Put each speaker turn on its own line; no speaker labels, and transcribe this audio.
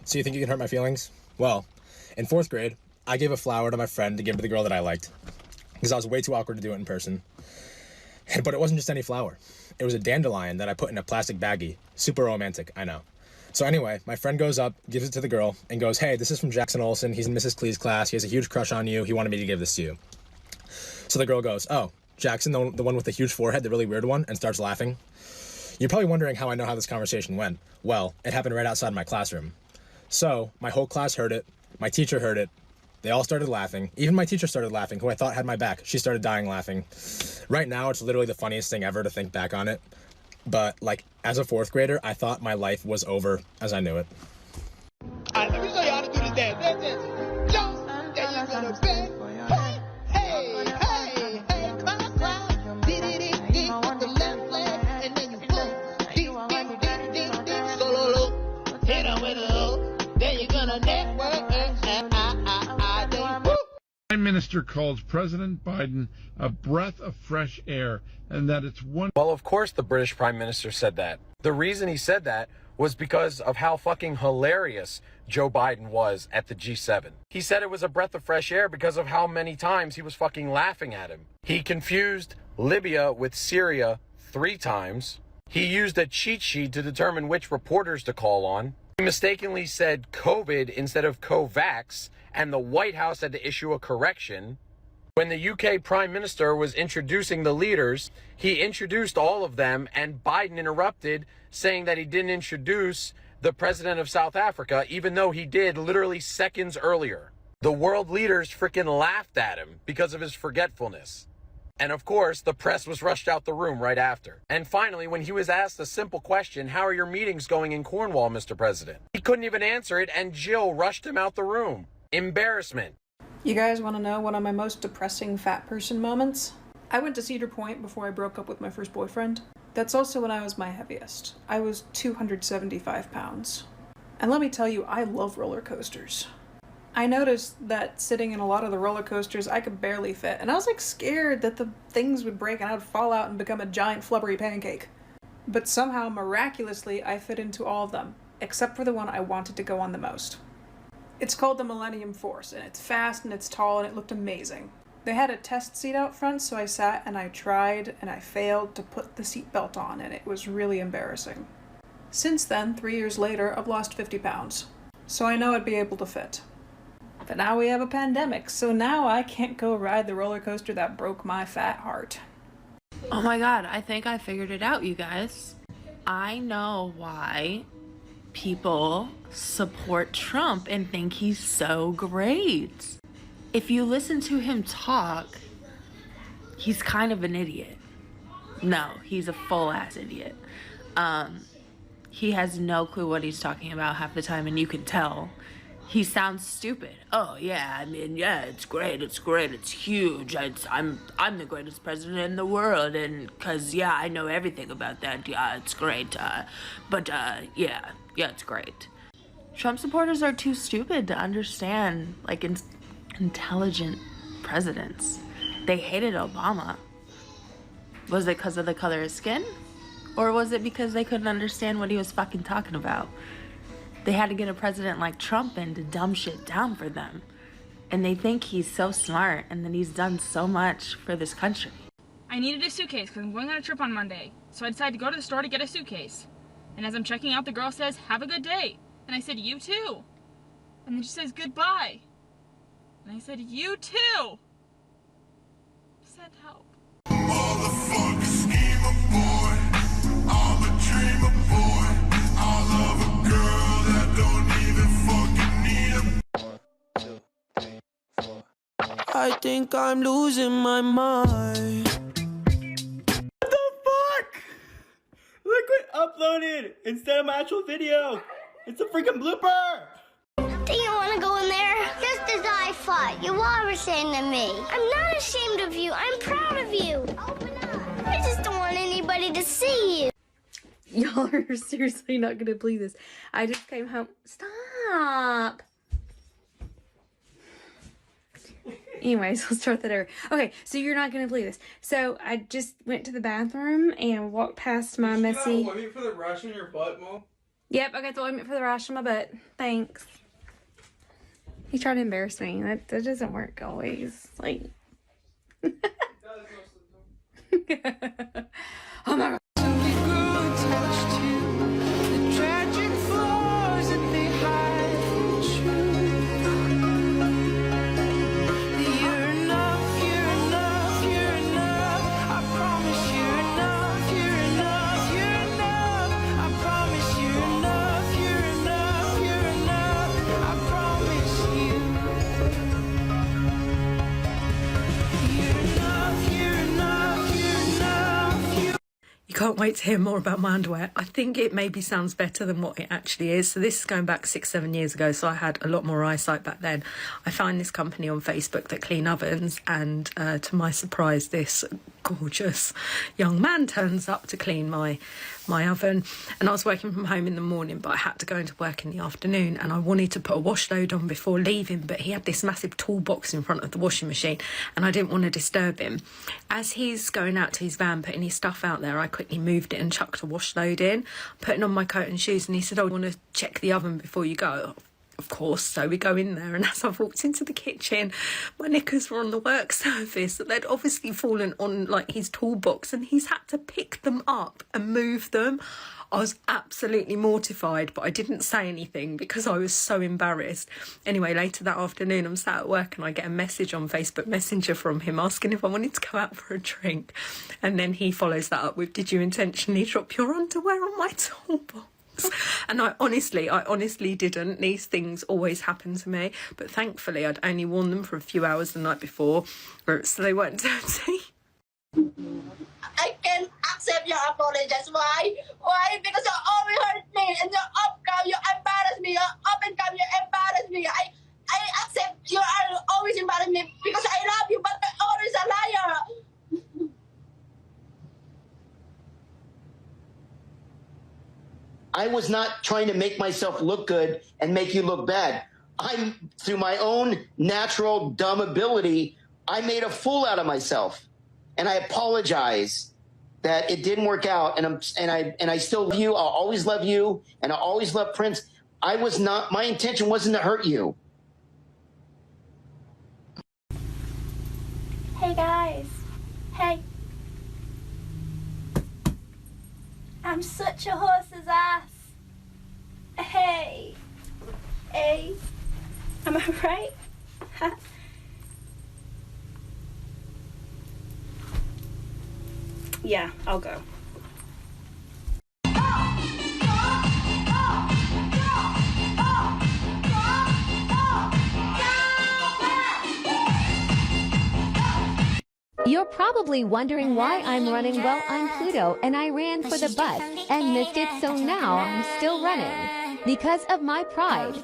So you think you can hurt my feelings? Well, in 4th grade, I gave a flower to my friend to give to the girl that I liked, because I was way too awkward to do it in person. But it wasn't just any flower. It was a dandelion that I put in a plastic baggie. Super romantic, I know. So anyway, my friend goes up, gives it to the girl, and goes, "Hey, this is from Jackson Olsen. He's in Mrs. Clee's class. He has a huge crush on you. He wanted me to give this to you." So the girl goes, "Oh, Jackson, the one with the huge forehead, the really weird one," and starts laughing. You're probably wondering how I know how this conversation went. Well, it happened right outside my classroom. So my whole class heard it. My teacher heard it. They all started laughing. Even my teacher started laughing, who I thought had my back. She started dying laughing. Right now, it's literally the funniest thing ever to think back on it. But, like, as a 4th grader, I thought my life was over as I knew it.
Alright, let me show you how to do this dance. Dance. Jump. There you go to bed. Hey, hey, hey, clock. Did with the left leg, and then you boom. Ding. Solo, hit him with a low. Then you're gonna network.
Prime Minister calls President Biden a breath of fresh air, and that it's one...
Well, of course the British Prime Minister said that. The reason he said that was because of how fucking hilarious Joe Biden was at the G7. He said it was a breath of fresh air because of how many times he was fucking laughing at him. He confused Libya with Syria 3 times. He used a cheat sheet to determine which reporters to call on. He mistakenly said COVID instead of COVAX, and the White House had to issue a correction. When the UK Prime Minister was introducing the leaders, he introduced all of them, and Biden interrupted, saying that he didn't introduce the President of South Africa, even though he did literally seconds earlier. The world leaders freaking laughed at him because of his forgetfulness. And of course, the press was rushed out the room right after. And finally, when he was asked a simple question, "How are your meetings going in Cornwall, Mr. President?" he couldn't even answer it, and Jill rushed him out the room. Embarrassment.
You guys want to know one of my most depressing fat person moments? I went to Cedar Point before I broke up with my first boyfriend. That's also when I was my heaviest. I was 275 pounds. And let me tell you, I love roller coasters. I noticed that sitting in a lot of the roller coasters, I could barely fit, and I was like scared that the things would break and I would fall out and become a giant flubbery pancake. But somehow, miraculously, I fit into all of them, except for the one I wanted to go on the most. It's called the Millennium Force, and it's fast and it's tall and it looked amazing. They had a test seat out front, so I sat and I tried and I failed to put the seatbelt on, and it was really embarrassing. Since then, 3 years later, I've lost 50 pounds, so I know I'd be able to fit. But now we have a pandemic, so now I can't go ride the roller coaster that broke my fat heart.
Oh my god, I think I figured it out, you guys. I know why people support Trump and think he's so great. If you listen to him talk, he's kind of an idiot. No, he's a full-ass idiot. He has no clue what he's talking about half the time, and you can tell. He sounds stupid. Oh yeah, I mean, yeah, it's great, it's huge. I'm the greatest president in the world, and cause yeah, I know everything about that. Yeah, it's great. Yeah, it's great. Trump supporters are too stupid to understand like intelligent presidents. They hated Obama. Was it because of the color of skin, or was it because they couldn't understand what he was fucking talking about? They had to get a president like Trump in to dumb shit down for them. And they think he's so smart and that he's done so much for this country.
I needed a suitcase because I'm going on a trip on Monday. So I decided to go to the store to get a suitcase. And as I'm checking out, the girl says, "Have a good day." And I said, "You too." And then she says, "Goodbye." And I said, "You too." Send help.
Motherfucker, schemer boy. I'm a dreamer boy. I love a girl that don't even fucking need him. 1, 2, 3, 4. I think I'm losing my mind.
What the fuck? Look what uploaded instead of my actual video. It's a freaking blooper.
Do you want to go in there? Just as I thought. You are ashamed of me. I'm not ashamed of you. I'm proud of you. Open up. I just don't want anybody to see you.
Y'all are seriously not gonna believe this. I just came home. Stop! Anyways, let's start that over. Okay, so you're not gonna believe this. So I just went to the bathroom and walked past my messy...
Waiting for the rush in your butt, Mom?
Yep, I got the ointment for the rash on my butt. Thanks. He tried to embarrass me. That doesn't work always. Like. Oh my god.
Can't wait to hear more about my underwear. I think it maybe sounds better than what it actually is. So this is going back 6-7 years ago, so I had a lot more eyesight back then. I found this company on Facebook that clean ovens, and to my surprise, this gorgeous young man turns up to clean my oven. And I was working from home in the morning, but I had to go into work in the afternoon, and I wanted to put a wash load on before leaving, but he had this massive toolbox in front of the washing machine, and I didn't want to disturb him. As he's going out to his van, putting his stuff out there, I quickly moved it and chucked a wash load in, putting on my coat and shoes, and he said, "Oh, I want to check the oven before you go." Of course, so we go in there, and as I walked into the kitchen, my knickers were on the work surface. They'd obviously fallen on like his toolbox, and he's had to pick them up and move them. I was absolutely mortified, but I didn't say anything because I was so embarrassed. Anyway, later that afternoon, I'm sat at work and I get a message on Facebook Messenger from him asking if I wanted to go out for a drink. And then he follows that up with, "Did you intentionally drop your underwear on my toolbox?" And I honestly didn't. These things always happen to me, but thankfully I'd only worn them for a few hours the night before, so they weren't dirty.
I can't accept your apology. Why? Why? Because you always hurt me, and your up girl, you embarrass me. Your up and come, you embarrass me. I accept you are always embarrass me because I love you, but you're always a liar.
I was not trying to make myself look good and make you look bad. Through my own natural dumb ability, I made a fool out of myself, and I apologize that it didn't work out. And I still love you. I'll always love you, and I'll always love Prince. My intention wasn't to hurt you.
Hey guys. Hey. I'm such a horse's ass. Hey. Hey. Am I right?
Yeah, I'll go.
You're probably wondering why I'm running. Well, I'm Pluto, and I ran for the bus and missed it, so now I'm still running because of my pride.